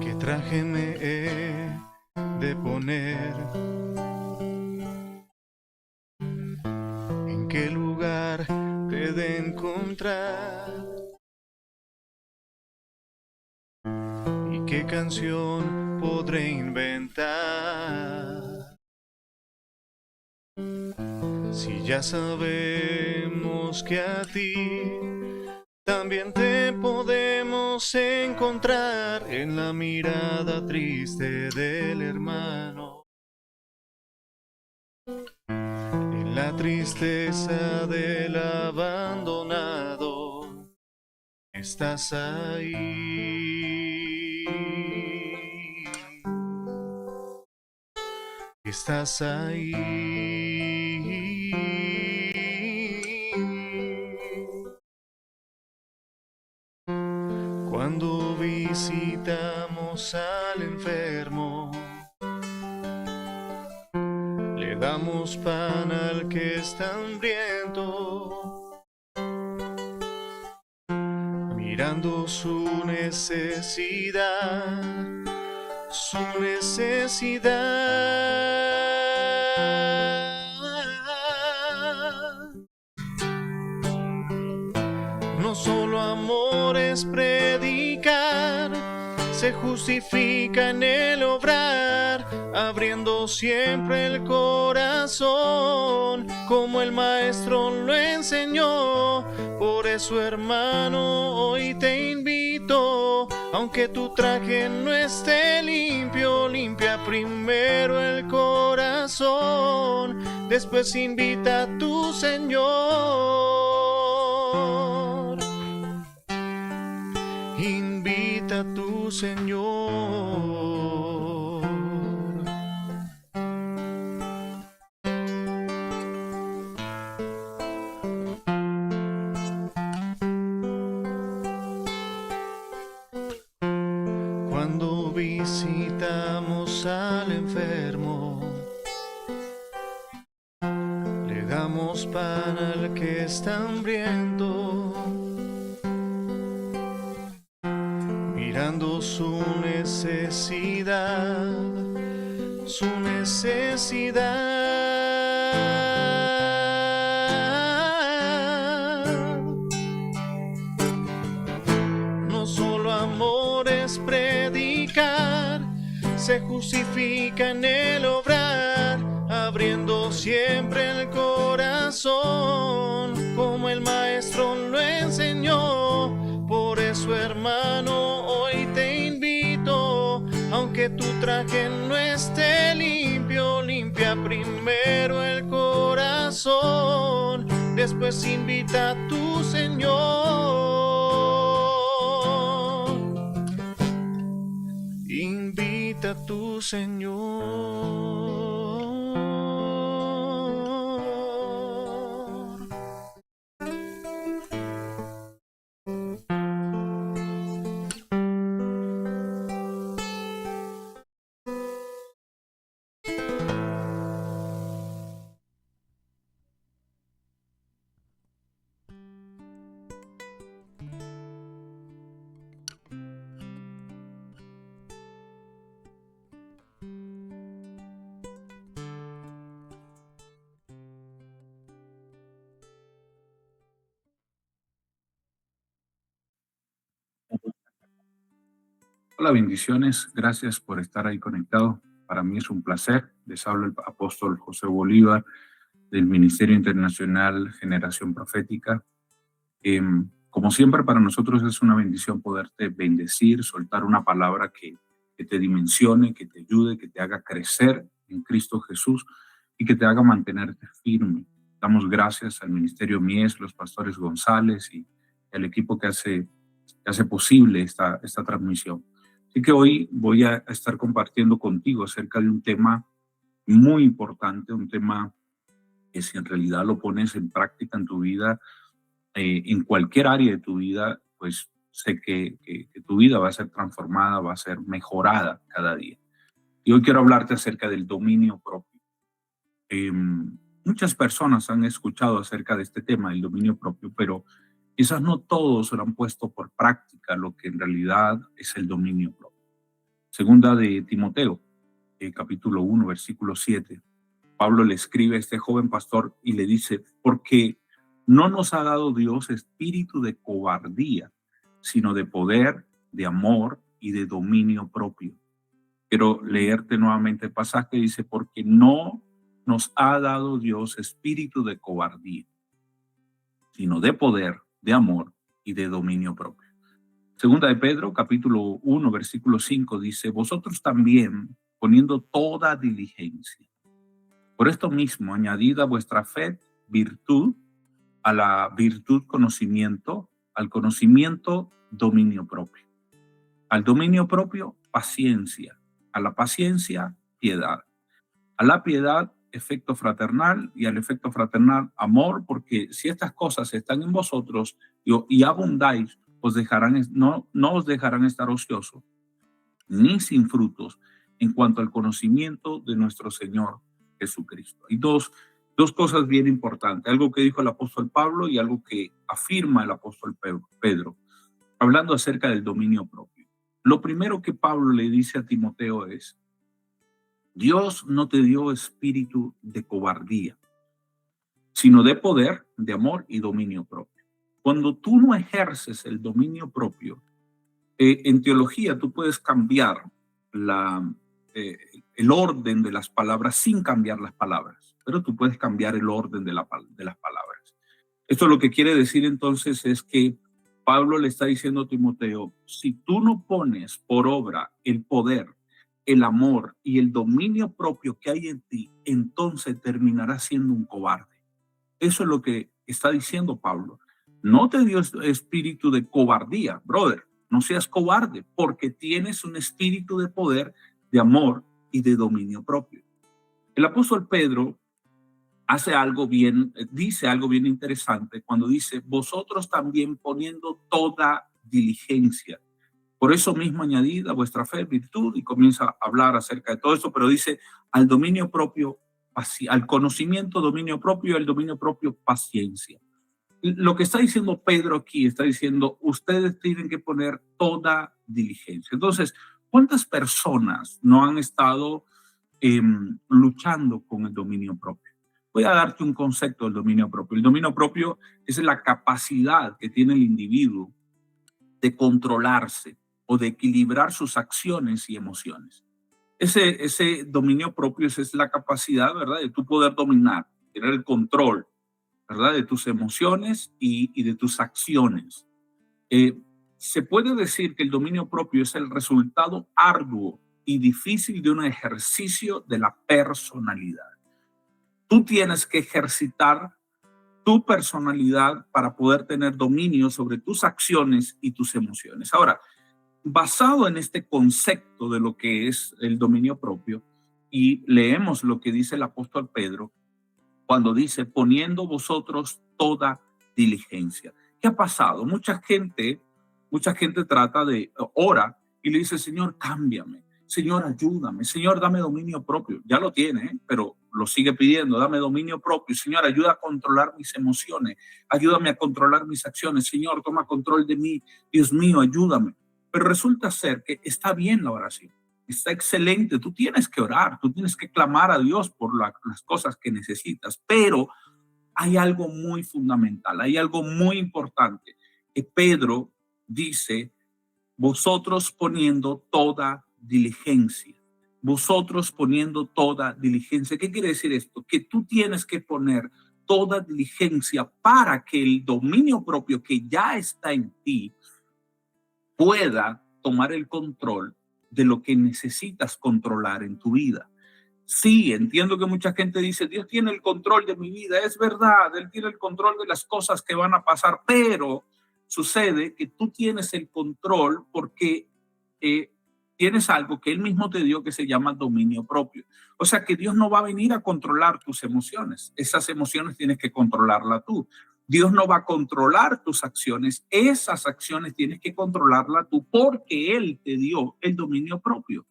¿Qué traje me he de poner? ¿En qué lugar te he de encontrar? ¿Y qué canción podré inventar? Si ya sabemos que a ti también te podemos encontrar en la mirada triste del hermano, en la tristeza del abandonado, estás ahí, estás ahí. Cuando visitamos al enfermo, le damos pan al que está hambriento, mirando su necesidad, su necesidad. No solo amor es predicar, se justifica en el obrar, abriendo siempre el corazón, como el maestro lo enseñó. Por eso, hermano, hoy te invito, aunque tu traje no esté limpio, limpia primero el corazón, después invita a tu Señor. Invita a tu Señor. Cuando visitamos al enfermo, le damos pan al que está hambriento, mirando su necesidad, su necesidad. No solo amor es predicar, se justifica en el obrar, abriendo siempre el corazón, como el maestro lo enseñó. Por eso, hermano, hoy te invito, aunque tu traje no esté limpio, limpia primero el corazón, después invita a tu Señor. Invita a tu Señor. Hola, bendiciones. Gracias por estar ahí conectado. Para mí es un placer. Les habla el apóstol José Bolívar del Ministerio Internacional Generación Profética. Como siempre, para nosotros es una bendición poderte bendecir, soltar una palabra que te dimensione, que te ayude, que te haga crecer en Cristo Jesús y que te haga mantenerte firme. Damos gracias al Ministerio Mies, los pastores González y el equipo que hace posible esta transmisión. Así que hoy voy a estar compartiendo contigo acerca de un tema muy importante, un tema que si en realidad lo pones en práctica en tu vida, en cualquier área de tu vida, pues sé que tu vida va a ser transformada, va a ser mejorada cada día. Y hoy quiero hablarte acerca del dominio propio. Muchas personas han escuchado acerca de este tema, del dominio propio, pero quizás no todos lo han puesto por práctica lo que en realidad es el dominio propio. Segunda de Timoteo, capítulo 1, versículo 7. Pablo le escribe a este joven pastor y le dice, porque no nos ha dado Dios espíritu de cobardía, sino de poder, de amor y de dominio propio. Quiero leerte nuevamente el pasaje, dice, porque no nos ha dado Dios espíritu de cobardía, sino de poder, de amor y de dominio propio. Segunda de Pedro, capítulo 1, versículo 5, dice, vosotros también, poniendo toda diligencia. Por esto mismo, añadid a vuestra fe virtud, a la virtud conocimiento, al conocimiento dominio propio, al dominio propio paciencia, a la paciencia piedad, a la piedad efecto fraternal y al efecto fraternal amor, porque si estas cosas están en vosotros y abundáis, no os dejarán estar ociosos ni sin frutos en cuanto al conocimiento de nuestro Señor Jesucristo. Y dos cosas bien importantes, algo que dijo el apóstol Pablo y algo que afirma el apóstol Pedro, hablando acerca del dominio propio. Lo primero que Pablo le dice a Timoteo es, Dios no te dio espíritu de cobardía, sino de poder, de amor y dominio propio. Cuando tú no ejerces el dominio propio, en teología tú puedes cambiar el orden de las palabras sin cambiar las palabras, pero tú puedes cambiar el orden de las palabras. Esto lo que quiere decir entonces es que Pablo le está diciendo a Timoteo, si tú no pones por obra el poder, el amor y el dominio propio que hay en ti, entonces terminarás siendo un cobarde. Eso es lo que está diciendo Pablo. No te dio espíritu de cobardía, brother. No seas cobarde, porque tienes un espíritu de poder, de amor y de dominio propio. El apóstol Pedro dice algo bien interesante cuando dice, vosotros también poniendo toda diligencia. Por eso mismo añadid a vuestra fe virtud, y comienza a hablar acerca de todo eso, pero dice al dominio propio, al conocimiento, dominio propio, al dominio propio, paciencia. Lo que está diciendo Pedro aquí, está diciendo, ustedes tienen que poner toda diligencia. Entonces, ¿cuántas personas no han estado luchando con el dominio propio? Voy a darte un concepto del dominio propio. El dominio propio es la capacidad que tiene el individuo de controlarse o de equilibrar sus acciones y emociones. Ese dominio propio es la capacidad, ¿verdad?, de tú poder dominar, tener el control, ¿verdad?, de tus emociones y de tus acciones. Se puede decir que el dominio propio es el resultado arduo y difícil de un ejercicio de la personalidad. Tú tienes que ejercitar tu personalidad para poder tener dominio sobre tus acciones y tus emociones. Ahora, basado en este concepto de lo que es el dominio propio, y leemos lo que dice el apóstol Pedro, cuando dice, poniendo vosotros toda diligencia. ¿Qué ha pasado? Mucha gente trata de, ora y le dice, Señor, cámbiame, Señor, ayúdame, Señor, dame dominio propio. Ya lo tiene, pero lo sigue pidiendo, dame dominio propio. Señor, ayuda a controlar mis emociones, ayúdame a controlar mis acciones. Señor, toma control de mí, Dios mío, ayúdame. Pero resulta ser que está bien la oración. Está excelente, tú tienes que orar, tú tienes que clamar a Dios por las cosas que necesitas, pero hay algo muy fundamental, hay algo muy importante que Pedro dice, vosotros poniendo toda diligencia, vosotros poniendo toda diligencia. ¿Qué quiere decir esto? Que tú tienes que poner toda diligencia para que el dominio propio que ya está en ti pueda tomar el control de lo que necesitas controlar en tu vida. Sí, entiendo que mucha gente dice, Dios tiene el control de mi vida. Es verdad, Él tiene el control de las cosas que van a pasar, pero sucede que tú tienes el control porque tienes algo que Él mismo te dio que se llama dominio propio. O sea que Dios no va a venir a controlar tus emociones. Esas emociones tienes que controlarlas tú. Dios no va a controlar tus acciones. Esas acciones tienes que controlarlas tú porque Él te dio el dominio propio.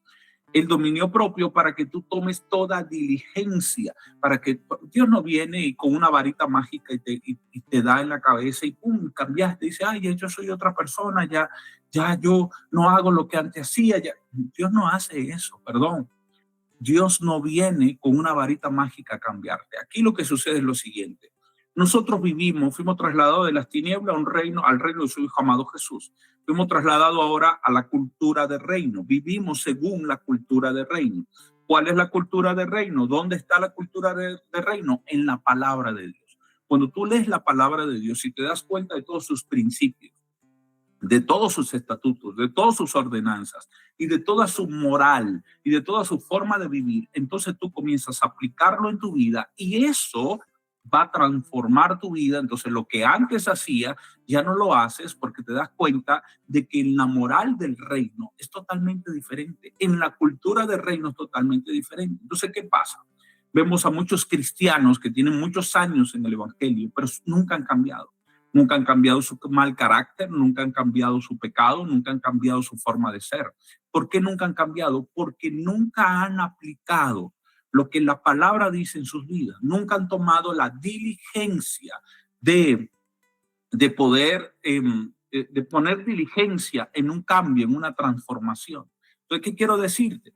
el dominio propio para que tú tomes toda diligencia, para que Dios no viene y con una varita mágica y te da en la cabeza y pum, cambiaste, dice, ay, ya yo soy otra persona, ya yo no hago lo que antes hacía. Ya. Dios no hace eso, perdón. Dios no viene con una varita mágica a cambiarte. Aquí lo que sucede es lo siguiente. Nosotros fuimos trasladados de las tinieblas a un reino, al reino de su Hijo amado Jesús. Fuimos trasladados ahora a la cultura del reino. Vivimos según la cultura del reino. ¿Cuál es la cultura del reino? ¿Dónde está la cultura del reino? En la palabra de Dios. Cuando tú lees la palabra de Dios y te das cuenta de todos sus principios, de todos sus estatutos, de todas sus ordenanzas y de toda su moral y de toda su forma de vivir, entonces tú comienzas a aplicarlo en tu vida y eso va a transformar tu vida. Entonces lo que antes hacía ya no lo haces porque te das cuenta de que en la moral del reino es totalmente diferente, en la cultura del reino es totalmente diferente. Entonces, ¿qué pasa? Vemos a muchos cristianos que tienen muchos años en el evangelio, pero nunca han cambiado. Nunca han cambiado su mal carácter, nunca han cambiado su pecado, nunca han cambiado su forma de ser. ¿Por qué nunca han cambiado? Porque nunca han aplicado lo que la palabra dice en sus vidas. Nunca han tomado la diligencia de poder, de poner diligencia en un cambio, en una transformación. Entonces, ¿qué quiero decirte?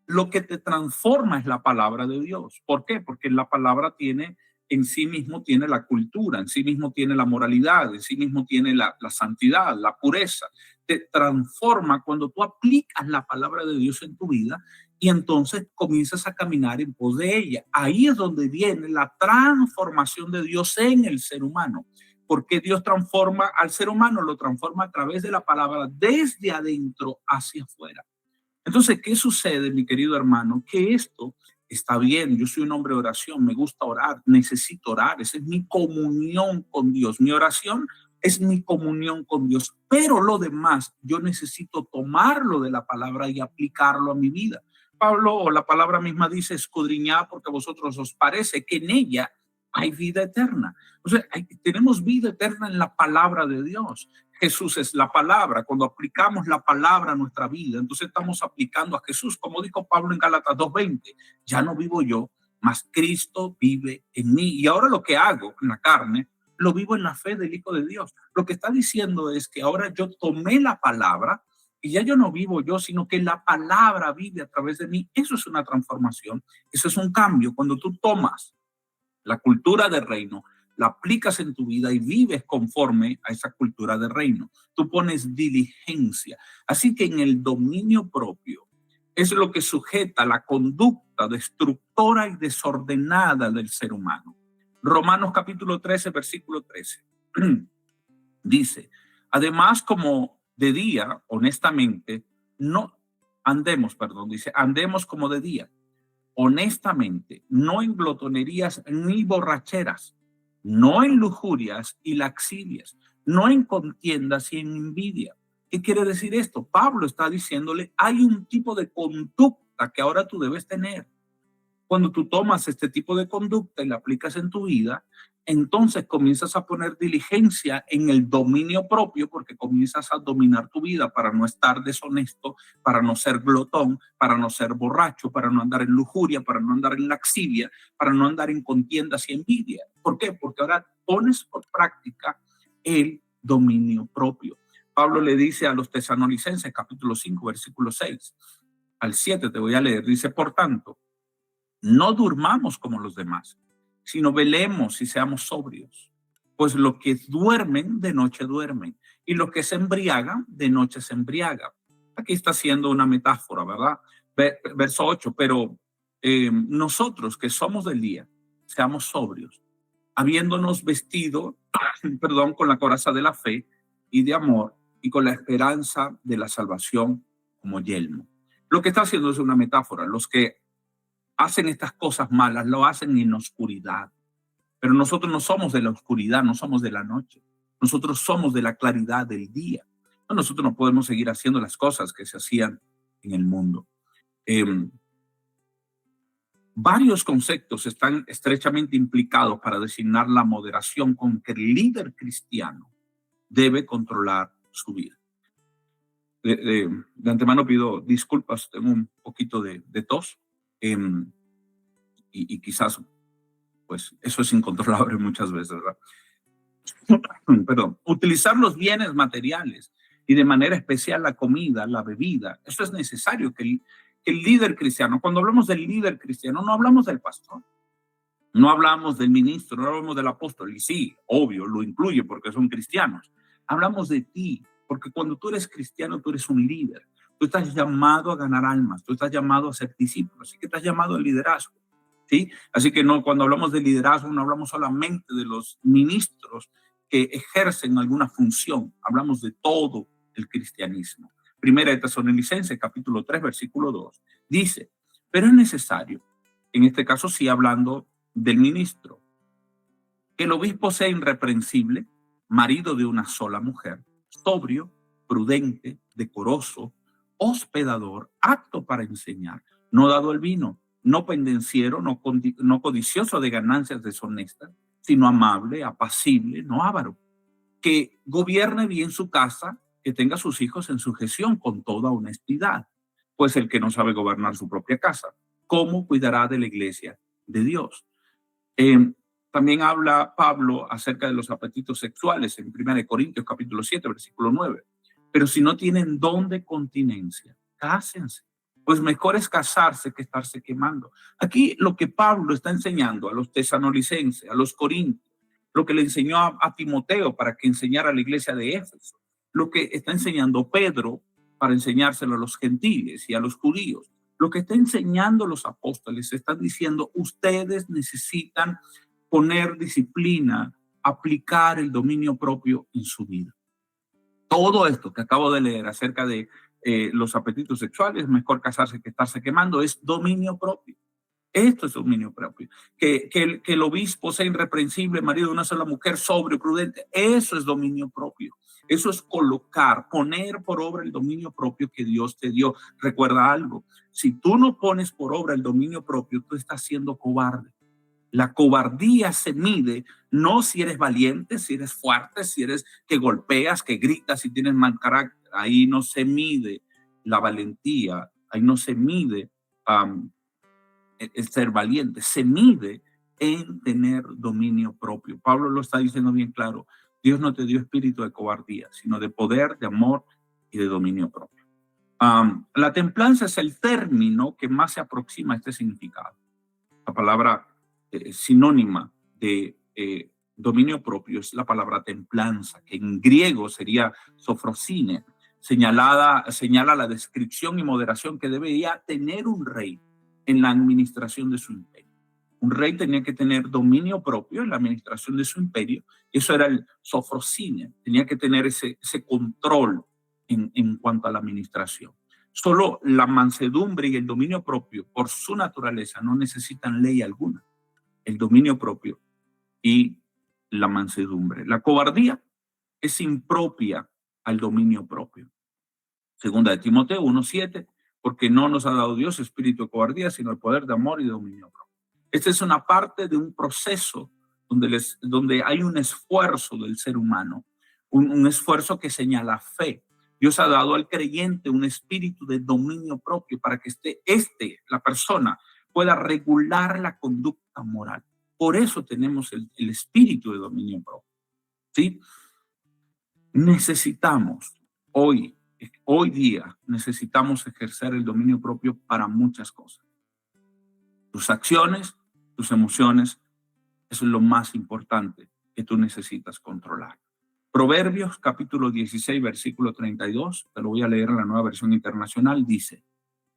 Lo que te transforma es la palabra de Dios. ¿Por qué? Porque la palabra en sí mismo tiene la cultura, en sí mismo tiene la moralidad, en sí mismo tiene la santidad, la pureza. Te transforma cuando tú aplicas la palabra de Dios en tu vida y entonces comienzas a caminar en pos de ella. Ahí es donde viene la transformación de Dios en el ser humano. Porque Dios transforma al ser humano, lo transforma a través de la palabra desde adentro hacia afuera. Entonces, ¿qué sucede, mi querido hermano? Que esto está bien. Yo soy un hombre de oración, me gusta orar, necesito orar. Esa es mi comunión con Dios. Mi oración es mi comunión con Dios. Pero lo demás, yo necesito tomarlo de la palabra y aplicarlo a mi vida. Pablo, o la palabra misma dice, escudriñad porque a vosotros os parece que en ella hay vida eterna. O sea, tenemos vida eterna en la palabra de Dios. Jesús es la palabra. Cuando aplicamos la palabra a nuestra vida, entonces estamos aplicando a Jesús. Como dijo Pablo en Gálatas 2:20, ya no vivo yo, mas Cristo vive en mí. Y ahora lo que hago en la carne, lo vivo en la fe del Hijo de Dios. Lo que está diciendo es que ahora yo tomé la palabra y ya yo no vivo yo, sino que la palabra vive a través de mí. Eso es una transformación. Eso es un cambio. Cuando tú tomas la cultura del reino, la aplicas en tu vida y vives conforme a esa cultura del reino. Tú pones diligencia. Así que en el dominio propio es lo que sujeta la conducta destructora y desordenada del ser humano. Romanos capítulo 13, versículo 13. Dice, además como de día, honestamente, andemos como de día, honestamente, no en glotonerías ni borracheras, no en lujurias y laxivias, no en contiendas y en envidia. ¿Qué quiere decir esto? Pablo está diciéndole, hay un tipo de conducta que ahora tú debes tener. Cuando tú tomas este tipo de conducta y la aplicas en tu vida, entonces comienzas a poner diligencia en el dominio propio, porque comienzas a dominar tu vida para no estar deshonesto, para no ser glotón, para no ser borracho, para no andar en lujuria, para no andar en laxivia, para no andar en contiendas y envidia. ¿Por qué? Porque ahora pones por práctica el dominio propio. Pablo le dice a los tesalonicenses, capítulo 5, versículo 6 al 7, te voy a leer, dice, por tanto, no durmamos como los demás, sino velemos y seamos sobrios. Pues los que duermen, de noche duermen, y los que se embriagan, de noche se embriagan. Aquí está haciendo una metáfora, ¿verdad? Verso 8, pero nosotros que somos del día, seamos sobrios, habiéndonos vestido, con la coraza de la fe y de amor, y con la esperanza de la salvación como yelmo. Lo que está haciendo es una metáfora. Los que hacen estas cosas malas, lo hacen en oscuridad. Pero nosotros no somos de la oscuridad, no somos de la noche. Nosotros somos de la claridad del día. Nosotros no podemos seguir haciendo las cosas que se hacían en el mundo. Varios conceptos están estrechamente implicados para designar la moderación con que el líder cristiano debe controlar su vida. De antemano pido disculpas, tengo un poquito de tos, y quizás pues eso es incontrolable muchas veces, ¿verdad? Perdón. Utilizar los bienes materiales y de manera especial la comida, la bebida, eso es necesario que el líder cristiano, cuando hablamos del líder cristiano, no hablamos del pastor, no hablamos del ministro, no hablamos del apóstol, y sí, obvio, lo incluye porque son cristianos. Hablamos de ti, porque cuando tú eres cristiano, tú eres un líder. Tú estás llamado a ganar almas, tú estás llamado a ser discípulo, así que estás llamado al liderazgo, ¿sí? Así que no, cuando hablamos de liderazgo, no hablamos solamente de los ministros que ejercen alguna función, hablamos de todo el cristianismo. Primera de Tesalonicenses, capítulo 3, versículo 2, dice, pero es necesario, en este caso sí hablando del ministro, que el obispo sea irreprensible, marido de una sola mujer, sobrio, prudente, decoroso, hospedador, apto para enseñar, no dado al vino, no pendenciero, no codicioso de ganancias deshonestas, sino amable, apacible, no avaro, que gobierne bien su casa, que tenga a sus hijos en sujeción con toda honestidad, pues el que no sabe gobernar su propia casa, ¿cómo cuidará de la iglesia de Dios? También habla Pablo acerca de los apetitos sexuales en 1 Corintios capítulo 7, versículo 9. Pero si no tienen don de continencia, cásense, pues mejor es casarse que estarse quemando. Aquí lo que Pablo está enseñando a los tesalonicenses, a los corintios, lo que le enseñó a Timoteo para que enseñara a la iglesia de Éfeso, lo que está enseñando Pedro para enseñárselo a los gentiles y a los judíos, lo que está enseñando los apóstoles, están diciendo, ustedes necesitan poner disciplina, aplicar el dominio propio en su vida. Todo esto que acabo de leer acerca de los apetitos sexuales, mejor casarse que estarse quemando, es dominio propio. Esto es dominio propio. Que el obispo sea irreprensible, marido de una sola mujer, sobrio, prudente, eso es dominio propio. Eso es colocar, poner por obra el dominio propio que Dios te dio. Recuerda algo, si tú no pones por obra el dominio propio, tú estás siendo cobarde. La cobardía se mide no si eres valiente, si eres fuerte, si eres que golpeas, que gritas, si tienes mal carácter. Ahí no se mide la valentía, ahí no se mide el ser valiente, se mide en tener dominio propio. Pablo lo está diciendo bien claro, Dios no te dio espíritu de cobardía, sino de poder, de amor y de dominio propio. La templanza es el término que más se aproxima a este significado. La palabra sinónima de dominio propio es la palabra templanza, que en griego sería sofrosine, señala la descripción y moderación que debía tener un rey en la administración de su imperio. Un rey tenía que tener dominio propio en la administración de su imperio, eso era el sofrosine, tenía que tener ese control en cuanto a la administración. Solo la mansedumbre y el dominio propio, por su naturaleza, no necesitan ley alguna. El dominio propio y la mansedumbre. La cobardía es impropia al dominio propio. Segunda de Timoteo 1:7, porque no nos ha dado Dios espíritu de cobardía, sino el poder de amor y de dominio propio. Esta es una parte de un proceso donde hay un esfuerzo del ser humano, un esfuerzo que señala fe. Dios ha dado al creyente un espíritu de dominio propio para que la persona, pueda regular la conducta moral. Por eso tenemos el espíritu de dominio propio, ¿sí? Necesitamos hoy día, necesitamos ejercer el dominio propio para muchas cosas. Tus acciones, tus emociones, eso es lo más importante que tú necesitas controlar. Proverbios capítulo 16, versículo 32, te lo voy a leer en la Nueva Versión Internacional, dice,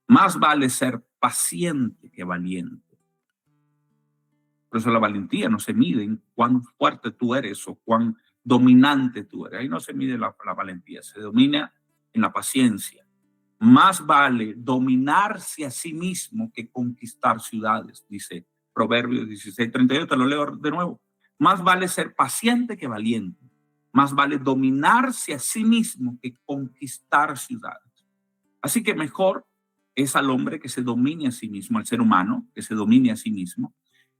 más vale ser paciente que valiente. Por eso la valentía no se mide en cuán fuerte tú eres o cuán dominante tú eres. Ahí no se mide la valentía, se domina en la paciencia. Más vale dominarse a sí mismo que conquistar ciudades, dice Proverbios 16:32, te lo leo de nuevo. Más vale ser paciente que valiente. Más vale dominarse a sí mismo que conquistar ciudades. Así que mejor es al hombre que se domine a sí mismo, al ser humano, que se domine a sí mismo,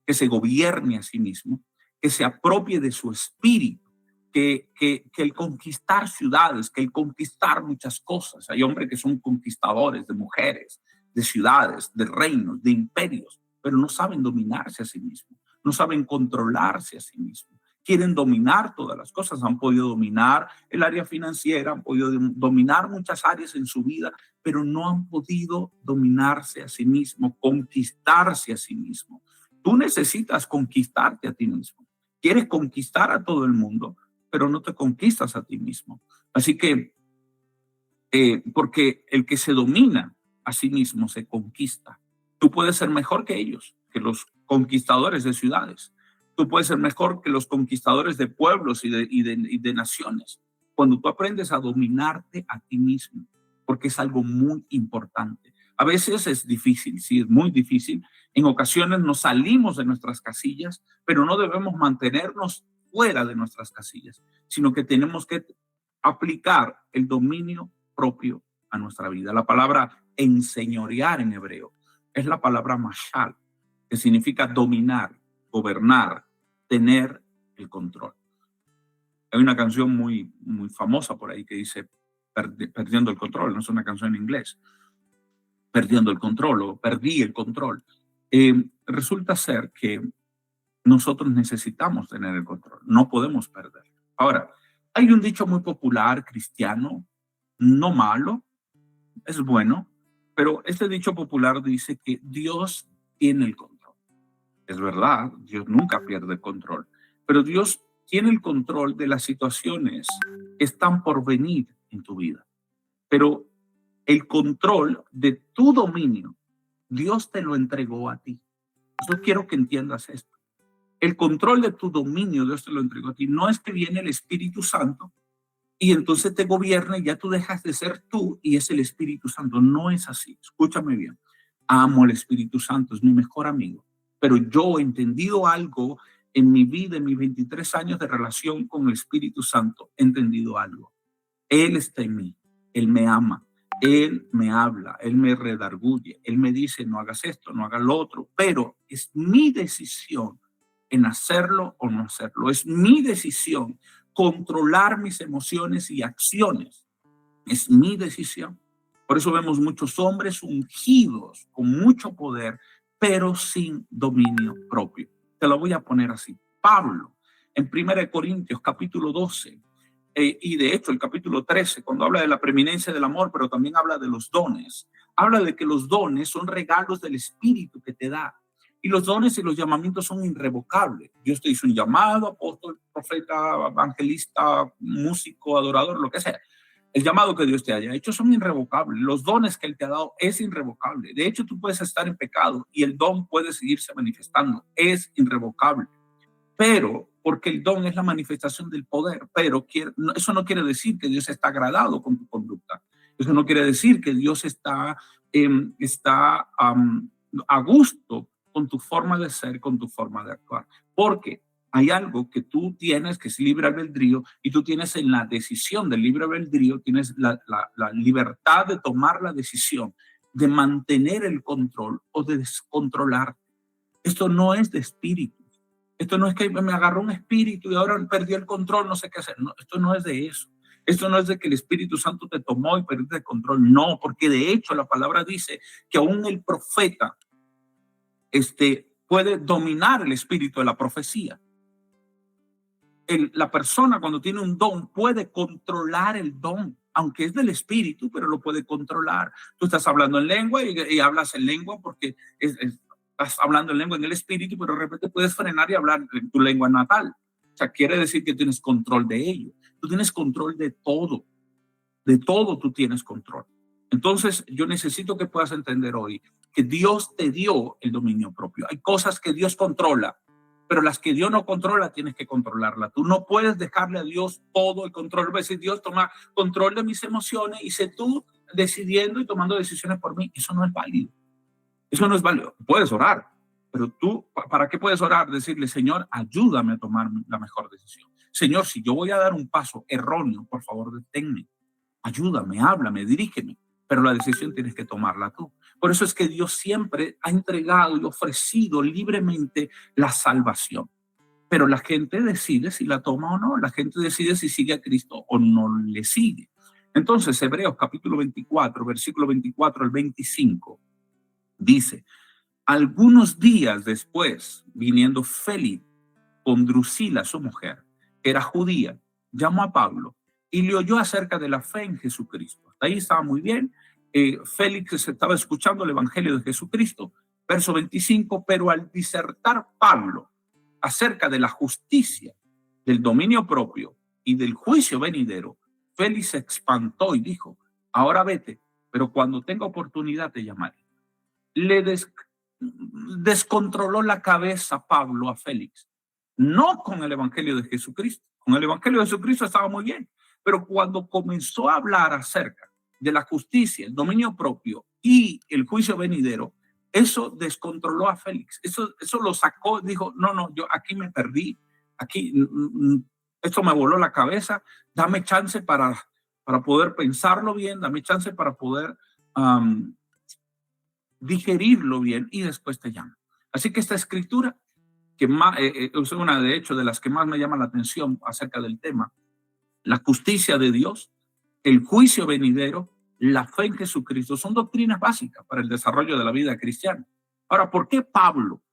que se gobierne a sí mismo, que se apropie de su espíritu, que el conquistar ciudades, que el conquistar muchas cosas. Hay hombres que son conquistadores de mujeres, de ciudades, de reinos, de imperios, pero no saben dominarse a sí mismos, no saben controlarse a sí mismos. Quieren dominar todas las cosas, han podido dominar el área financiera, han podido dominar muchas áreas en su vida, pero no han podido dominarse a sí mismo, conquistarse a sí mismo. Tú necesitas conquistarte a ti mismo. Quieres conquistar a todo el mundo, pero no te conquistas a ti mismo. Así que, porque el que se domina a sí mismo se conquista. Tú puedes ser mejor que ellos, que los conquistadores de ciudades. Tú puedes ser mejor que los conquistadores de pueblos y de naciones. Cuando tú aprendes a dominarte a ti mismo, porque es algo muy importante. A veces es difícil, sí, es muy difícil. En ocasiones nos salimos de nuestras casillas, pero no debemos mantenernos fuera de nuestras casillas, sino que tenemos que aplicar el dominio propio a nuestra vida. La palabra enseñorear en hebreo es la palabra mashal, que significa dominar, gobernar, tener el control. Hay una canción muy famosa por ahí que dice perdiendo el control, no es una canción en inglés, perdiendo el control o perdí el control. Resulta ser que nosotros necesitamos tener el control, no podemos perder. Ahora, hay un dicho muy popular cristiano, no malo, es bueno, pero este dicho popular dice que Dios tiene el control. Es verdad, Dios nunca pierde el control, pero Dios tiene el control de las situaciones que están por venir en tu vida. Pero el control de tu dominio, Dios te lo entregó a ti. Yo quiero que entiendas esto. El control de tu dominio, Dios te lo entregó a ti. No es que viene el Espíritu Santo y entonces te gobierna y ya tú dejas de ser tú y es el Espíritu Santo. No es así. Escúchame bien. Amo al Espíritu Santo, es mi mejor amigo. Pero yo he entendido algo en mi vida, en mis 23 años de relación con el Espíritu Santo. He entendido algo. Él está en mí. Él me ama. Él me habla. Él me redarguye. Él me dice, no hagas esto, no hagas lo otro. Pero es mi decisión en hacerlo o no hacerlo. Es mi decisión controlar mis emociones y acciones. Es mi decisión. Por eso vemos muchos hombres ungidos con mucho poder, pero sin dominio propio. Te lo voy a poner así. Pablo, en 1 Corintios capítulo 12, y de hecho el capítulo 13, cuando habla de la preeminencia del amor, pero también habla de los dones, habla de que los dones son regalos del Espíritu que te da. Y los dones y los llamamientos son irrevocables. Dios te hizo un llamado, apóstol, profeta, evangelista, músico, adorador, lo que sea. El llamado que Dios te haya hecho son irrevocables. Los dones que Él te ha dado es irrevocable. De hecho, tú puedes estar en pecado y el don puede seguirse manifestando. Es irrevocable. Pero, porque el don es la manifestación del poder, pero eso no quiere decir que Dios está agradado con tu conducta. Eso no quiere decir que Dios está a gusto con tu forma de ser, con tu forma de actuar. Porque hay algo que tú tienes que es libre albedrío y tú tienes en la decisión del libre albedrío, tienes la libertad de tomar la decisión de mantener el control o de descontrolar. Esto no es de espíritu. Esto no es que me agarró un espíritu y ahora perdí el control, no sé qué hacer. No, esto no es de eso. Esto no es de que el Espíritu Santo te tomó y perdiste el control. No, porque de hecho la palabra dice que aún el profeta puede dominar el espíritu de la profecía. La persona cuando tiene un don puede controlar el don, aunque es del espíritu, pero lo puede controlar. Tú estás hablando en lengua y hablas en lengua porque estás hablando en lengua en el espíritu, pero de repente puedes frenar y hablar en tu lengua natal. O sea, quiere decir que tienes control de ello. Tú tienes control de todo tú tienes control. Entonces, yo necesito que puedas entender hoy que Dios te dio el dominio propio. Hay cosas que Dios controla, pero las que Dios no controla, tienes que controlarla. Tú no puedes dejarle a Dios todo el control. Va a decir, Dios, toma control de mis emociones y sé tú decidiendo y tomando decisiones por mí. Eso no es válido. Eso no es válido. Puedes orar, pero tú, ¿para qué puedes orar? Decirle, Señor, ayúdame a tomar la mejor decisión. Señor, si yo voy a dar un paso erróneo, por favor, deténme. Ayúdame, háblame, dirígeme. Pero la decisión tienes que tomarla tú. Por eso es que Dios siempre ha entregado y ofrecido libremente la salvación. pero la gente decide si la toma o no, la gente decide si sigue a Cristo o no le sigue. Entonces, Hebreos capítulo 24, versículo 24 al 25, dice: algunos días después, viniendo Félix con Drusila, su mujer, que era judía, llamó a Pablo y le oyó acerca de la fe en Jesucristo. Hasta ahí estaba muy bien. Félix estaba escuchando el evangelio de Jesucristo. Verso 25, pero al disertar Pablo acerca de la justicia, del dominio propio y del juicio venidero, Félix se espantó y dijo: ahora vete, pero cuando tenga oportunidad te llamaré. Le descontroló la cabeza Pablo a Félix, no con el evangelio de Jesucristo. Con el evangelio de Jesucristo estaba muy bien, pero cuando comenzó a hablar acerca de la justicia, el dominio propio y el juicio venidero, eso descontroló a Félix. Eso lo sacó, dijo: no, yo aquí me perdí, aquí esto me voló la cabeza, dame chance para poder pensarlo bien, dame chance para poder digerirlo bien y después te llamo. Así que esta escritura, que es una de hecho de las que más me llama la atención acerca del tema, la justicia de Dios, el juicio venidero, la fe en Jesucristo, son doctrinas básicas para el desarrollo de la vida cristiana. Ahora, ¿por qué Pablo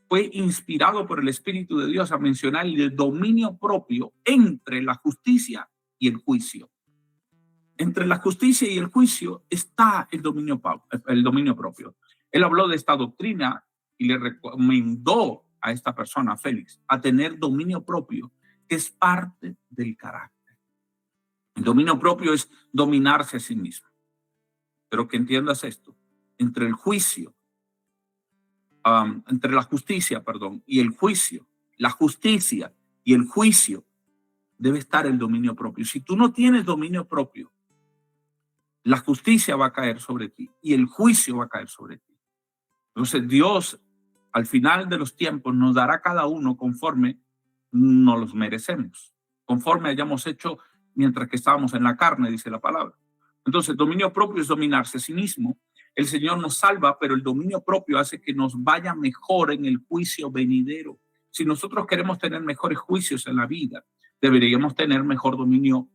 fue inspirado por el Espíritu de Dios a mencionar el dominio propio entre la justicia y el juicio? Entre la justicia y el juicio está el dominio propio. Él habló de esta doctrina y le recomendó a esta persona, a Félix, a tener dominio propio, que es parte del carácter. El dominio propio es dominarse a sí mismo. Pero que entiendas esto: entre el juicio, entre la justicia, y el juicio, la justicia y el juicio, debe estar el dominio propio. Si tú no tienes dominio propio, la justicia va a caer sobre ti y el juicio va a caer sobre ti. Entonces Dios, al final de los tiempos, nos dará a cada uno conforme nos los merecemos, conforme hayamos hecho mientras que estábamos en la carne, dice la palabra. Entonces, dominio propio es dominarse a sí mismo. El Señor nos salva, pero el dominio propio hace que nos vaya mejor en el juicio venidero. Si nosotros queremos tener mejores juicios en la vida, deberíamos tener mejor dominio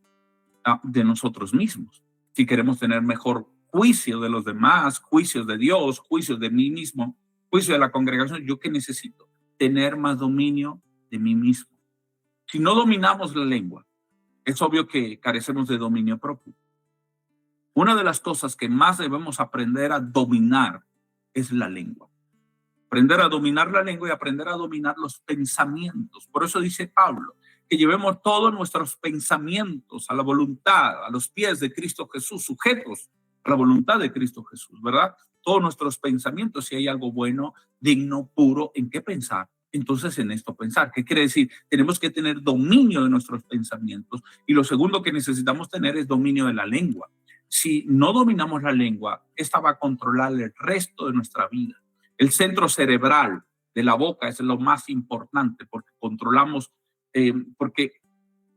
de nosotros mismos. Si queremos tener mejor juicio de los demás, juicios de Dios, juicios de mí mismo, juicio de la congregación, ¿yo qué necesito? Tener más dominio de mí mismo. Si no dominamos la lengua, es obvio que carecemos de dominio propio. Una de las cosas que más debemos aprender a dominar es la lengua. Aprender a dominar la lengua y aprender a dominar los pensamientos. Por eso dice Pablo que llevemos todos nuestros pensamientos a la voluntad, a los pies de Cristo Jesús, sujetos a la voluntad de Cristo Jesús, ¿verdad? Todos nuestros pensamientos, si hay algo bueno, digno, puro, en qué pensar, entonces en esto pensar. ¿Qué quiere decir? Tenemos que tener dominio de nuestros pensamientos, y lo segundo que necesitamos tener es dominio de la lengua. Si no dominamos la lengua, esta va a controlar el resto de nuestra vida. El centro cerebral de la boca es lo más importante porque porque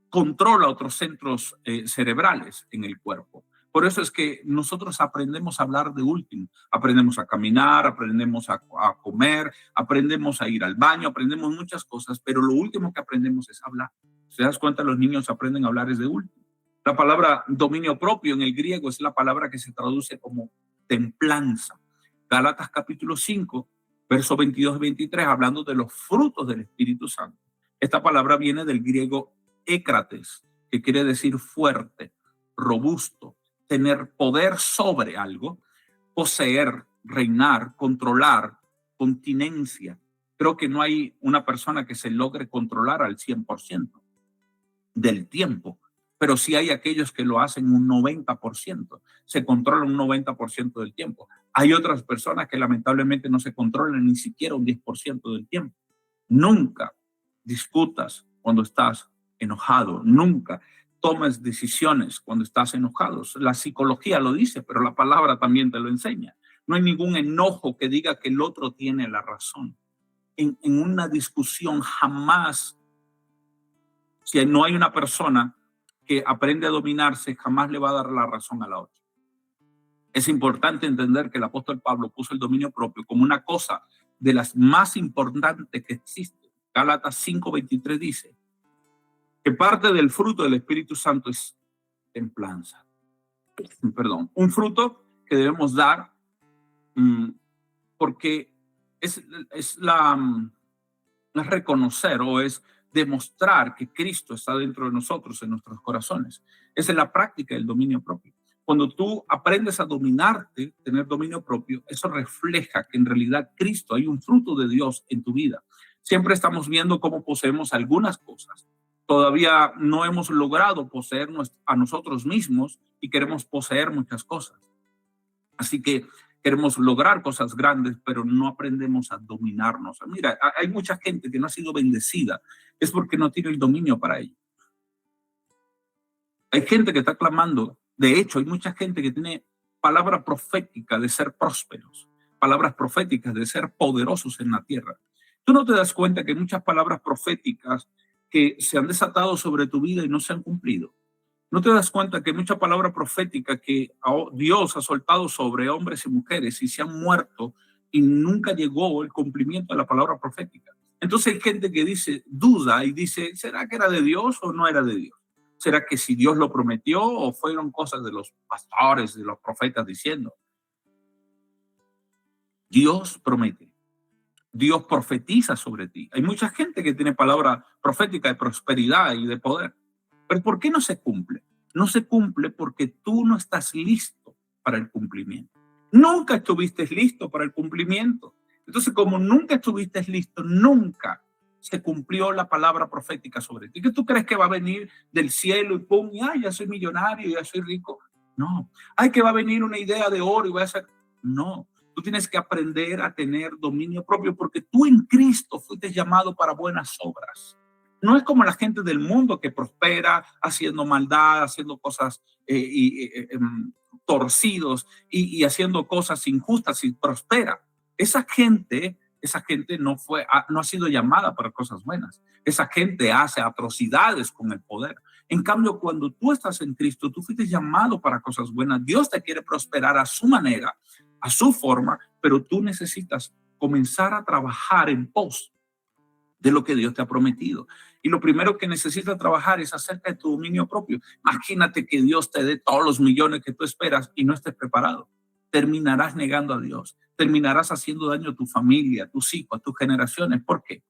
controla otros centros cerebrales en el cuerpo. Por eso es que nosotros aprendemos a hablar de último. Aprendemos a caminar, aprendemos a comer, aprendemos a ir al baño, aprendemos muchas cosas, pero lo último que aprendemos es hablar. ¿Se das cuenta? Los niños aprenden a hablar es de último. La palabra dominio propio en el griego es la palabra que se traduce como templanza. Gálatas capítulo 5, versos 22 y 23, hablando de los frutos del Espíritu Santo. Esta palabra viene del griego écrates, que quiere decir fuerte, robusto, tener poder sobre algo, poseer, reinar, controlar, continencia. Creo que no hay una persona que se logre controlar al 100% del tiempo, pero sí hay aquellos que lo hacen un 90%, se controlan un 90% del tiempo. Hay otras personas que lamentablemente no se controlan ni siquiera un 10% del tiempo. Nunca discutas cuando estás enojado, nunca tomes decisiones cuando estás enojado. La psicología lo dice, pero la palabra también te lo enseña. No hay ningún enojo que diga que el otro tiene la razón. En una discusión jamás, si no hay una persona que aprende a dominarse, jamás le va a dar la razón a la otra. Es importante entender que el apóstol Pablo puso el dominio propio como una cosa de las más importantes que existen Gálatas 5:23 dice que parte del fruto del Espíritu Santo es templanza. Perdón, un fruto que debemos dar porque es es reconocer o es demostrar que Cristo está dentro de nosotros, en nuestros corazones. Esa es la práctica del dominio propio. Cuando tú aprendes a dominarte, tener dominio propio, eso refleja que en realidad Cristo, hay un fruto de Dios en tu vida. Siempre estamos viendo cómo poseemos algunas cosas. Todavía no hemos logrado poseernos a nosotros mismos y queremos poseer muchas cosas. Así que queremos lograr cosas grandes, pero no aprendemos a dominarnos. Mira, hay mucha gente que no ha sido bendecida, es porque no tiene el dominio para ello. Hay gente que está clamando, de hecho, hay mucha gente que tiene palabra profética de ser prósperos, palabras proféticas de ser poderosos en la tierra. Tú no te das cuenta que hay muchas palabras proféticas que se han desatado sobre tu vida y no se han cumplido. ¿No te das cuenta que hay mucha palabra profética que Dios ha soltado sobre hombres y mujeres y se han muerto y nunca llegó el cumplimiento de la palabra profética? Entonces hay gente que dice, duda y dice, ¿será que era de Dios o no era de Dios? ¿Será que si Dios lo prometió o fueron cosas de los pastores, de los profetas diciendo? Dios promete. Dios profetiza sobre ti. Hay mucha gente que tiene palabra profética de prosperidad y de poder. Pero ¿por qué no se cumple? No se cumple porque tú no estás listo para el cumplimiento. Nunca estuviste listo para el cumplimiento. Entonces, como nunca estuviste listo, nunca se cumplió la palabra profética sobre ti. ¿Qué tú crees que va a venir del cielo y pum, y ya soy millonario, ya soy rico? No. Ay, que va a venir una idea de oro y voy a hacer. No. Tú tienes que aprender a tener dominio propio porque tú en Cristo fuiste llamado para buenas obras. No es como la gente del mundo que prospera haciendo maldad, haciendo cosas torcidos y haciendo cosas injustas y prospera. Esa gente no ha sido llamada para cosas buenas. Esa gente hace atrocidades con el poder. En cambio, cuando tú estás en Cristo, tú fuiste llamado para cosas buenas. Dios te quiere prosperar a su manera, a su forma, pero tú necesitas comenzar a trabajar en pos de lo que Dios te ha prometido. Y lo primero que necesitas trabajar es acerca de tu dominio propio. Imagínate que Dios te dé todos los millones que tú esperas y no estés preparado. Terminarás negando a Dios. Terminarás haciendo daño a tu familia, a tus hijos, a tus generaciones. ¿Por qué?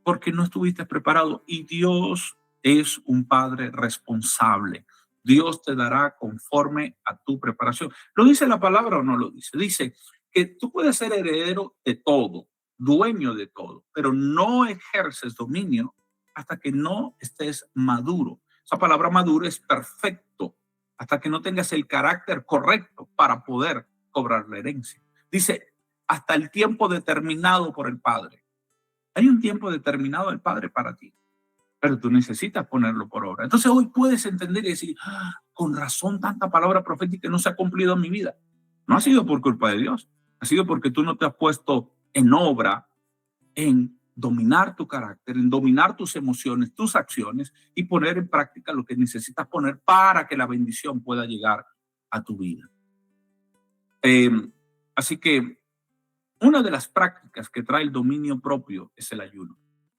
Porque no estuviste preparado. Y Dios es un Padre responsable. Dios te dará conforme a tu preparación. ¿Lo dice la palabra o no lo dice? Dice que tú puedes ser heredero de todo, dueño de todo, pero no ejerces dominio hasta que no estés maduro. Esa palabra maduro es perfecto, hasta que no tengas el carácter correcto para poder cobrar la herencia. Dice, hasta el tiempo determinado por el Padre. Hay un tiempo determinado del Padre para ti, pero tú necesitas ponerlo por obra. Entonces hoy puedes entender y decir, con razón tanta palabra profética no se ha cumplido en mi vida. No ha sido por culpa de Dios, ha sido porque tú no te has puesto en obra, en dominar tu carácter, en dominar tus emociones, tus acciones y poner en práctica lo que necesitas poner para que la bendición pueda llegar a tu vida. Así que una de las prácticas que trae el dominio propio es el ayuno.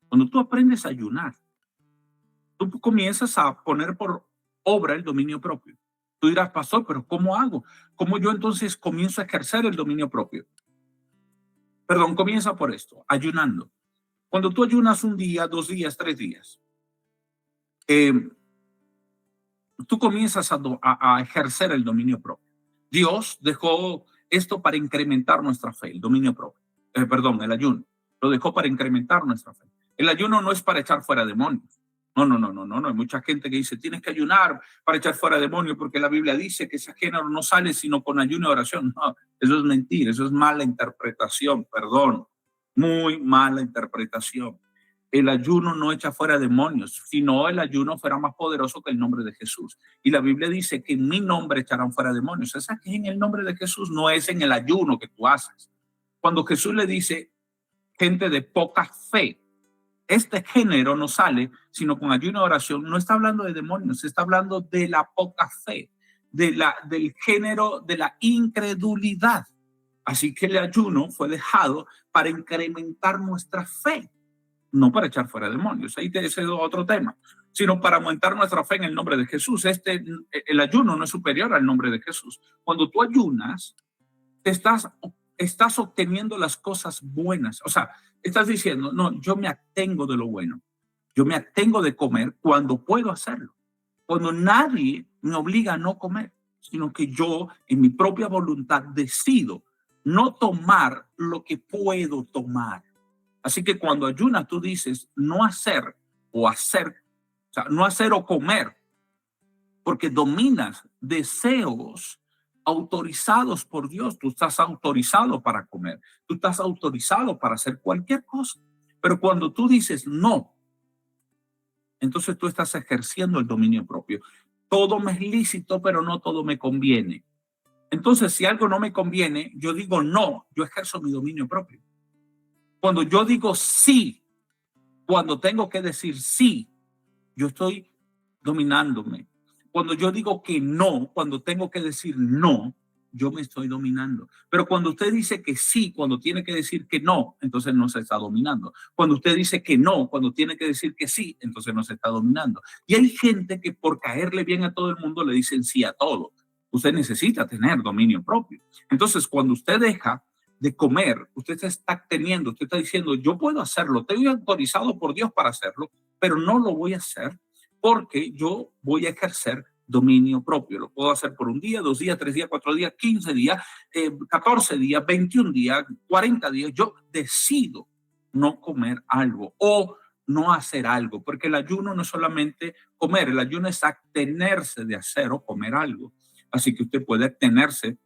Cuando tú aprendes a ayunar, tú comienzas a poner por obra el dominio propio. Tú dirás, pastor, pero ¿cómo hago? ¿Cómo yo entonces comienzo a ejercer el dominio propio? Perdón, comienza por esto, ayunando. Cuando tú ayunas un día, 2 días, 3 días, tú comienzas a ejercer el dominio propio. Dios dejó esto para incrementar nuestra fe, el dominio propio. El ayuno. Lo dejó para incrementar nuestra fe. El ayuno no es para echar fuera demonios. No. Hay mucha gente que dice, tienes que ayunar para echar fuera demonios porque la Biblia dice que ese género no sale sino con ayuno y oración. No, eso es mentira, eso es mala interpretación, perdón. Muy mala interpretación. El ayuno no echa fuera demonios, sino el ayuno fuera más poderoso que el nombre de Jesús. Y la Biblia dice que en mi nombre echarán fuera demonios. Esa que es en el nombre de Jesús, no es en el ayuno que tú haces. Cuando Jesús le dice, gente de poca fe, este género no sale sino con ayuno y oración, no está hablando de demonios, está hablando de la poca fe, del género de la incredulidad. Así que el ayuno fue dejado para incrementar nuestra fe. no para echar fuera demonios, ahí ese es otro tema, sino para aumentar nuestra fe en el nombre de Jesús. El ayuno no es superior al nombre de Jesús. Cuando tú ayunas, te estás obteniendo las cosas buenas. O sea, estás diciendo, no, yo me abstengo de lo bueno. Yo me abstengo de comer cuando puedo hacerlo. Cuando nadie me obliga a no comer, sino que yo en mi propia voluntad decido no tomar lo que puedo tomar. Así que cuando ayunas, tú dices no hacer o hacer, o sea, no hacer o comer, porque dominas deseos autorizados por Dios. Tú estás autorizado para comer, tú estás autorizado para hacer cualquier cosa. Pero cuando tú dices no, entonces tú estás ejerciendo el dominio propio. Todo me es lícito, pero no todo me conviene. Entonces, si algo no me conviene, yo digo no, yo ejerzo mi dominio propio. Cuando yo digo sí, cuando tengo que decir sí, yo estoy dominándome. Cuando yo digo que no, cuando tengo que decir no, yo me estoy dominando. Pero cuando usted dice que sí, cuando tiene que decir que no, entonces no se está dominando. Cuando usted dice que no, cuando tiene que decir que sí, entonces no se está dominando. Y hay gente que por caerle bien a todo el mundo le dicen sí a todo. Usted necesita tener dominio propio. Entonces, cuando usted deja de comer, usted está teniendo, usted está diciendo, yo puedo hacerlo, estoy autorizado por Dios para hacerlo, pero no lo voy a hacer porque yo voy a ejercer dominio propio. Lo puedo hacer por un día, 2 días, 3 días, 4 días, 15 días, 14 días, 21 días, 40 días. Yo decido no comer algo o no hacer algo, porque el ayuno no es solamente comer, el ayuno es abstenerse de hacer o comer algo. Así que usted puede abstenerse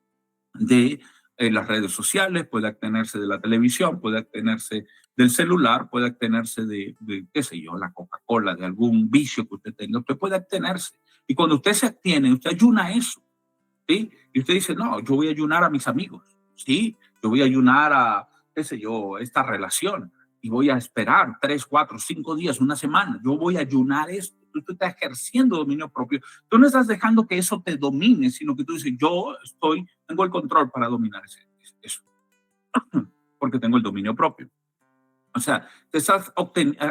de las redes sociales, puede abstenerse de la televisión, puede abstenerse del celular, puede abstenerse de qué sé yo, la Coca-Cola, de algún vicio que usted tenga. Usted puede abstenerse. Y cuando usted se abstiene, usted ayuna eso, ¿sí? Y usted dice, no, yo voy a ayunar a mis amigos, ¿sí? Yo voy a ayunar a, qué sé yo, esta relación. Y voy a esperar 3, 4, 5 días, una semana. Yo voy a ayunar esto. Tú estás ejerciendo dominio propio. Tú no estás dejando que eso te domine, sino que tú dices, tengo el control para dominar eso. Porque tengo el dominio propio. O sea, te estás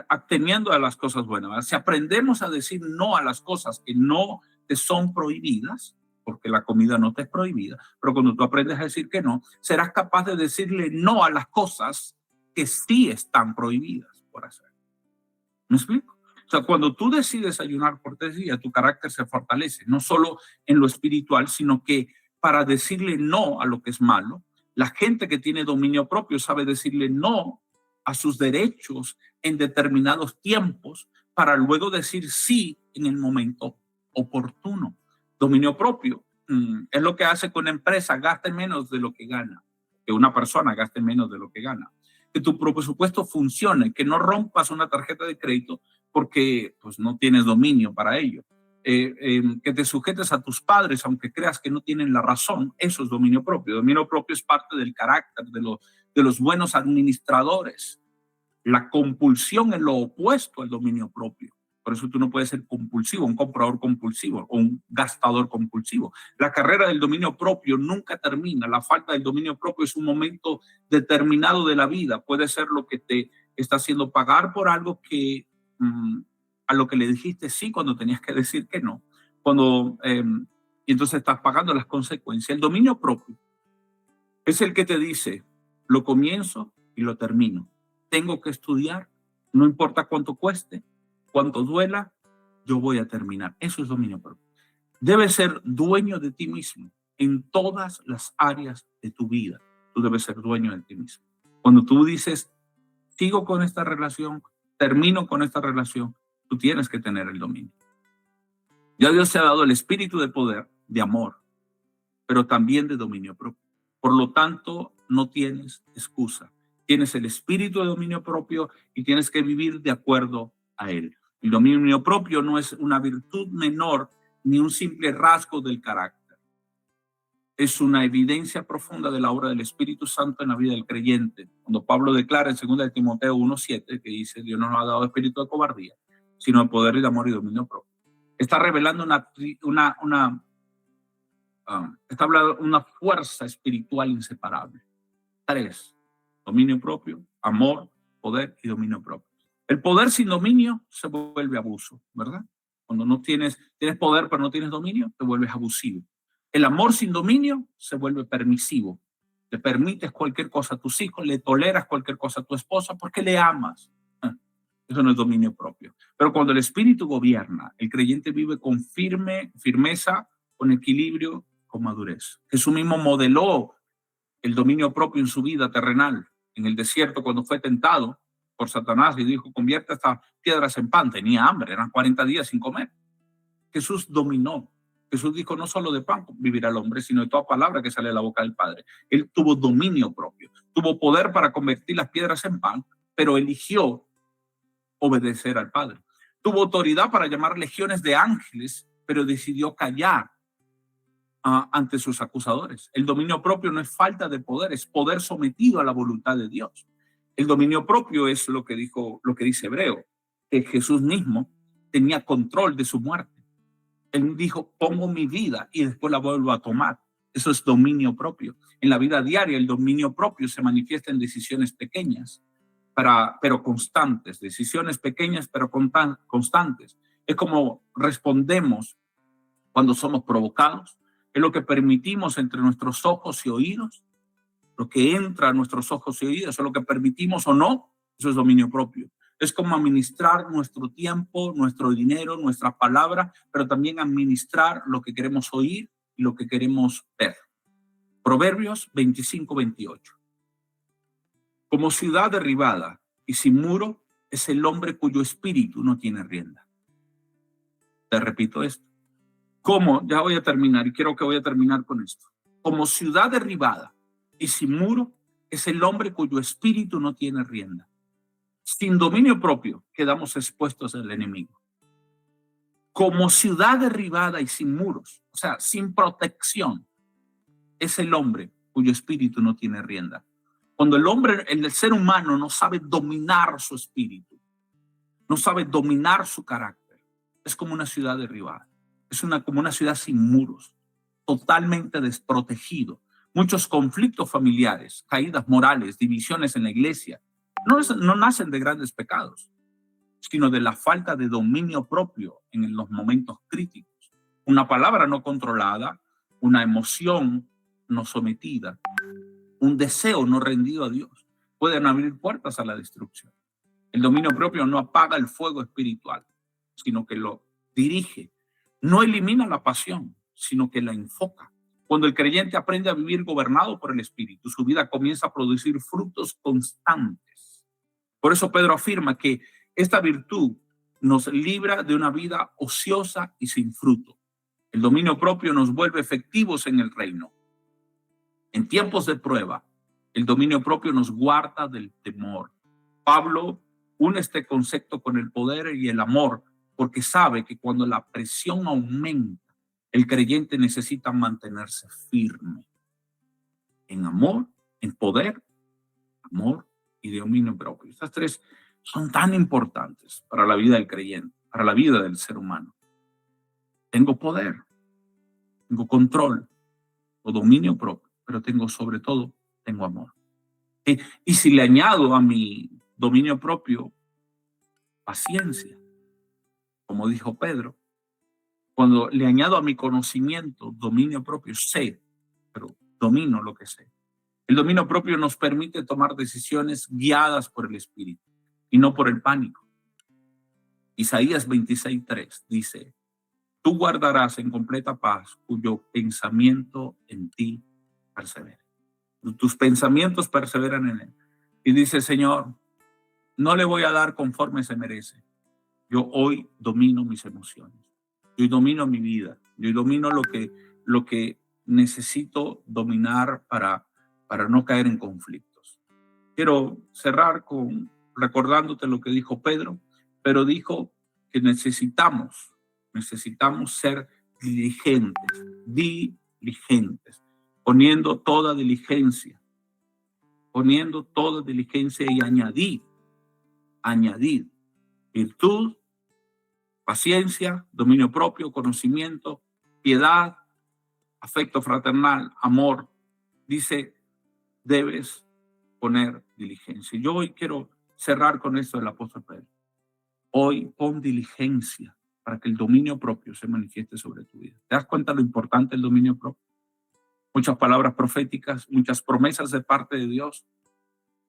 absteniendo de las cosas buenas, ¿verdad? Si aprendemos a decir no a las cosas que no te son prohibidas, porque la comida no te es prohibida, pero cuando tú aprendes a decir que no, serás capaz de decirle no a las cosas que sí están prohibidas por hacer. ¿Me explico? O sea, cuando tú decides ayunar por 3 días, tu carácter se fortalece, no solo en lo espiritual, sino que para decirle no a lo que es malo, la gente que tiene dominio propio sabe decirle no a sus derechos en determinados tiempos para luego decir sí en el momento oportuno. Dominio propio es lo que hace que una empresa gaste menos de lo que gana, que una persona gaste menos de lo que gana, que tu presupuesto funcione, que no rompas una tarjeta de crédito porque pues, no tienes dominio para ello. Que te sujetes a tus padres aunque creas que no tienen la razón, eso es dominio propio. Dominio propio es parte del carácter de los buenos administradores. La compulsión es lo opuesto al dominio propio. Por eso tú no puedes ser compulsivo, un comprador compulsivo o un gastador compulsivo. La carrera del dominio propio nunca termina. La falta del dominio propio es un momento determinado de la vida. Puede ser lo que te está haciendo pagar por algo que a lo que le dijiste sí cuando tenías que decir que no. Y entonces estás pagando las consecuencias. El dominio propio es el que te dice, lo comienzo y lo termino. Tengo que estudiar, no importa cuánto cueste, cuánto duela, yo voy a terminar. Eso es dominio propio. Debes ser dueño de ti mismo en todas las áreas de tu vida. Tú debes ser dueño de ti mismo. Cuando tú dices, sigo con esta relación, termino con esta relación, tú tienes que tener el dominio. Ya Dios te ha dado el espíritu de poder, de amor, pero también de dominio propio. Por lo tanto, no tienes excusa. Tienes el espíritu de dominio propio y tienes que vivir de acuerdo a él. El dominio propio no es una virtud menor ni un simple rasgo del carácter. Es una evidencia profunda de la obra del Espíritu Santo en la vida del creyente. Cuando Pablo declara en 2 Timoteo 1:7 que dice, Dios no nos ha dado espíritu de cobardía, sino de poder y de amor y dominio propio. Está revelando está hablando de una fuerza espiritual inseparable. 3, dominio propio, amor, poder y dominio propio. El poder sin dominio se vuelve abuso, ¿verdad? Cuando no tienes poder pero no tienes dominio, te vuelves abusivo. El amor sin dominio se vuelve permisivo. Le permites cualquier cosa a tus hijos, le toleras cualquier cosa a tu esposa porque le amas. Eso no es dominio propio. Pero cuando el espíritu gobierna, el creyente vive con firmeza, con equilibrio, con madurez. Jesús mismo modeló el dominio propio en su vida terrenal. En el desierto, cuando fue tentado por Satanás y dijo, convierte estas piedras en pan. Tenía hambre, eran 40 días sin comer. Jesús dominó. Jesús dijo, no solo de pan vivirá el hombre, sino de toda palabra que sale de la boca del Padre. Él tuvo dominio propio, tuvo poder para convertir las piedras en pan, pero eligió obedecer al Padre. Tuvo autoridad para llamar legiones de ángeles, pero decidió callar ante sus acusadores. El dominio propio no es falta de poder, es poder sometido a la voluntad de Dios. El dominio propio es lo que dice Hebreo, que Jesús mismo tenía control de su muerte. Él dijo, pongo mi vida y después la vuelvo a tomar. Eso es dominio propio. En la vida diaria, el dominio propio se manifiesta en decisiones pequeñas, pero constantes. Decisiones pequeñas, pero constantes. Es como respondemos cuando somos provocados. Es lo que permitimos entre nuestros ojos y oídos. Lo que entra a nuestros ojos y oídos, es lo que permitimos o no. Eso es dominio propio. Es como administrar nuestro tiempo, nuestro dinero, nuestra palabra, pero también administrar lo que queremos oír y lo que queremos ver. Proverbios 25-28. Como ciudad derribada y sin muro es el hombre cuyo espíritu no tiene rienda. Te repito esto. Ya voy a terminar y creo que voy a terminar con esto. Como ciudad derribada y sin muro es el hombre cuyo espíritu no tiene rienda. Sin dominio propio quedamos expuestos al enemigo. Como ciudad derribada y sin muros, o sea, sin protección, es el hombre cuyo espíritu no tiene rienda. Cuando el ser humano no sabe dominar su espíritu, no sabe dominar su carácter, es como una ciudad derribada. Es como una ciudad sin muros, totalmente desprotegido. Muchos conflictos familiares, caídas morales, divisiones en la iglesia, no nacen de grandes pecados, sino de la falta de dominio propio en los momentos críticos. Una palabra no controlada, una emoción no sometida, un deseo no rendido a Dios, pueden abrir puertas a la destrucción. El dominio propio no apaga el fuego espiritual, sino que lo dirige. No elimina la pasión, sino que la enfoca. Cuando el creyente aprende a vivir gobernado por el Espíritu, su vida comienza a producir frutos constantes. Por eso Pedro afirma que esta virtud nos libra de una vida ociosa y sin fruto. El dominio propio nos vuelve efectivos en el reino. En tiempos de prueba, el dominio propio nos guarda del temor. Pablo une este concepto con el poder y el amor, porque sabe que cuando la presión aumenta, el creyente necesita mantenerse firme en amor, en poder, amor y dominio propio. Estas tres son tan importantes para la vida del creyente, para la vida del ser humano. Tengo poder, tengo control o dominio propio, pero sobre todo, tengo amor. Y si le añado a mi dominio propio paciencia, como dijo Pedro, cuando le añado a mi conocimiento dominio propio, sé, pero domino lo que sé. El dominio propio nos permite tomar decisiones guiadas por el Espíritu y no por el pánico. Isaías 26:3 dice, tú guardarás en completa paz cuyo pensamiento en ti persevera. Tus pensamientos perseveran en él. Y dice, Señor, no le voy a dar conforme se merece. Yo hoy domino mis emociones. Yo domino mi vida. Yo domino lo que necesito dominar para no caer en conflictos. Quiero cerrar recordándote lo que dijo Pedro, pero dijo que necesitamos ser diligentes, poniendo toda diligencia y añadir virtud, paciencia, dominio propio, conocimiento, piedad, afecto fraternal, amor. Dice, debes poner diligencia. Yo hoy quiero cerrar con esto del apóstol Pedro. Hoy pon diligencia para que el dominio propio se manifieste sobre tu vida. ¿Te das cuenta lo importante del dominio propio? Muchas palabras proféticas, muchas promesas de parte de Dios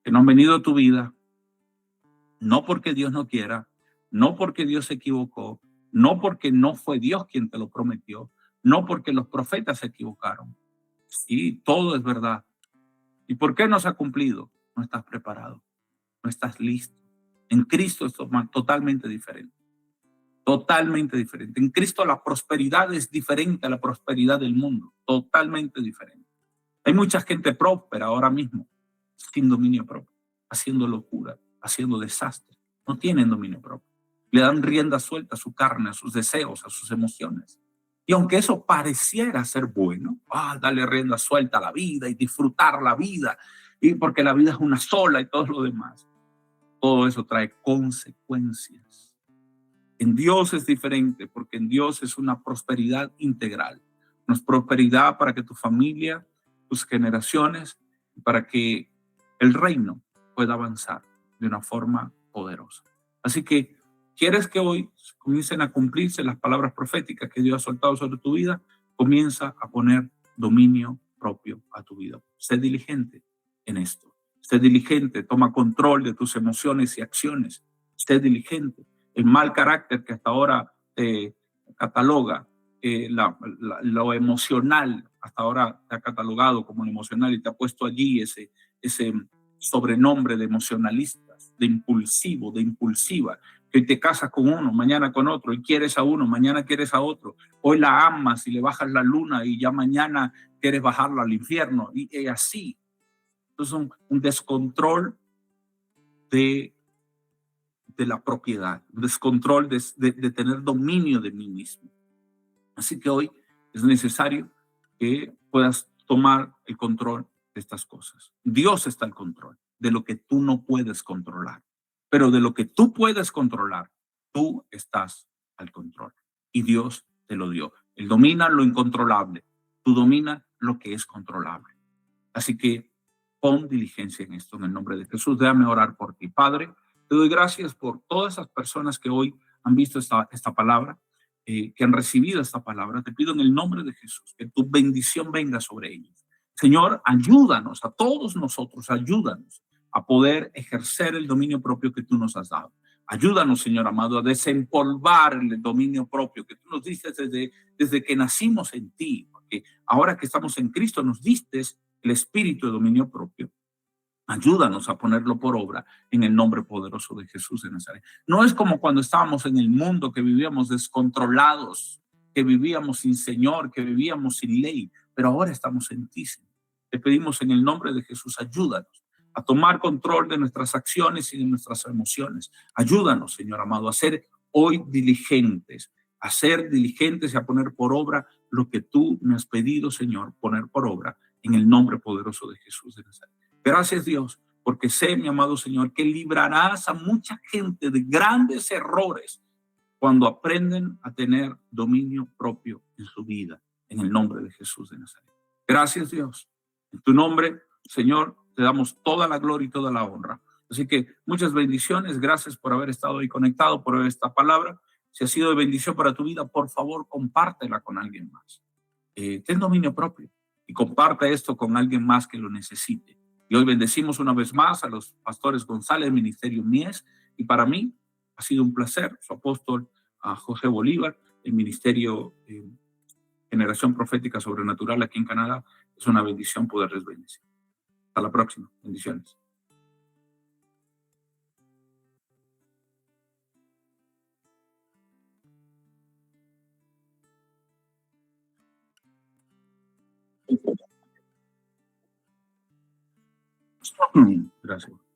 que no han venido a tu vida, no porque Dios no quiera, no porque Dios se equivocó, no porque no fue Dios quien te lo prometió, no porque los profetas se equivocaron. Sí, todo es verdad. ¿Y por qué no se ha cumplido? No estás preparado, no estás listo. En Cristo es totalmente diferente. Totalmente diferente. En Cristo la prosperidad es diferente a la prosperidad del mundo. Totalmente diferente. Hay mucha gente próspera ahora mismo, sin dominio propio, haciendo locura, haciendo desastre. No tienen dominio propio. Le dan rienda suelta a su carne, a sus deseos, a sus emociones. Y aunque eso pareciera ser bueno, darle rienda suelta a la vida y disfrutar la vida, y porque la vida es una sola y todo lo demás, todo eso trae consecuencias. En Dios es diferente, porque en Dios es una prosperidad integral. No es prosperidad para que tu familia, tus generaciones, para que el reino pueda avanzar de una forma poderosa. Así que, ¿quieres que hoy comiencen a cumplirse las palabras proféticas que Dios ha soltado sobre tu vida? Comienza a poner dominio propio a tu vida. Sé diligente en esto. Sé diligente, toma control de tus emociones y acciones. Sé diligente. El mal carácter que hasta ahora te cataloga, lo emocional, hasta ahora te ha catalogado como emocional y te ha puesto allí ese sobrenombre de emocionalistas, de impulsivo, de impulsiva, que hoy te casas con uno, mañana con otro, y quieres a uno, mañana quieres a otro, hoy la amas y le bajas la luna y ya mañana quieres bajarla al infierno, y así. Entonces un descontrol de la propiedad, un descontrol de tener dominio de mí mismo. Así que hoy es necesario que puedas tomar el control de estas cosas. Dios está al control de lo que tú no puedes controlar, pero de lo que tú puedes controlar, tú estás al control y Dios te lo dio. Él domina lo incontrolable, tú dominas lo que es controlable. Así que pon diligencia en esto en el nombre de Jesús. Déjame orar por ti. Padre, te doy gracias por todas esas personas que hoy han visto esta palabra, que han recibido esta palabra. Te pido en el nombre de Jesús que tu bendición venga sobre ellos. Señor, ayúdanos a todos nosotros, ayúdanos a poder ejercer el dominio propio que tú nos has dado. Ayúdanos, Señor amado, a desempolvar el dominio propio que tú nos diste desde que nacimos en ti, porque ahora que estamos en Cristo nos diste el espíritu de dominio propio. Ayúdanos a ponerlo por obra en el nombre poderoso de Jesús de Nazaret. No es como cuando estábamos en el mundo, que vivíamos descontrolados, que vivíamos sin Señor, que vivíamos sin ley, pero ahora estamos en ti, Señor. Te pedimos en el nombre de Jesús, ayúdanos a tomar control de nuestras acciones y de nuestras emociones. Ayúdanos, Señor amado, a ser hoy diligentes, a ser diligentes y a poner por obra lo que tú me has pedido, Señor, poner por obra en el nombre poderoso de Jesús de Nazaret. Gracias, Dios, porque sé, mi amado Señor, que librarás a mucha gente de grandes errores cuando aprenden a tener dominio propio en su vida, en el nombre de Jesús de Nazaret. Gracias, Dios. En tu nombre, Señor, te damos toda la gloria y toda la honra. Así que muchas bendiciones. Gracias por haber estado ahí conectado, por ver esta palabra. Si ha sido de bendición para tu vida, por favor, compártela con alguien más. Ten dominio propio y comparte esto con alguien más que lo necesite. Y hoy bendecimos una vez más a los pastores González, Ministerio Mies, y para mí ha sido un placer, su apóstol a José Bolívar, el Ministerio Generación Profética Sobrenatural aquí en Canadá. Es una bendición poderles bendecir. Hasta la próxima. Bendiciones. Gracias.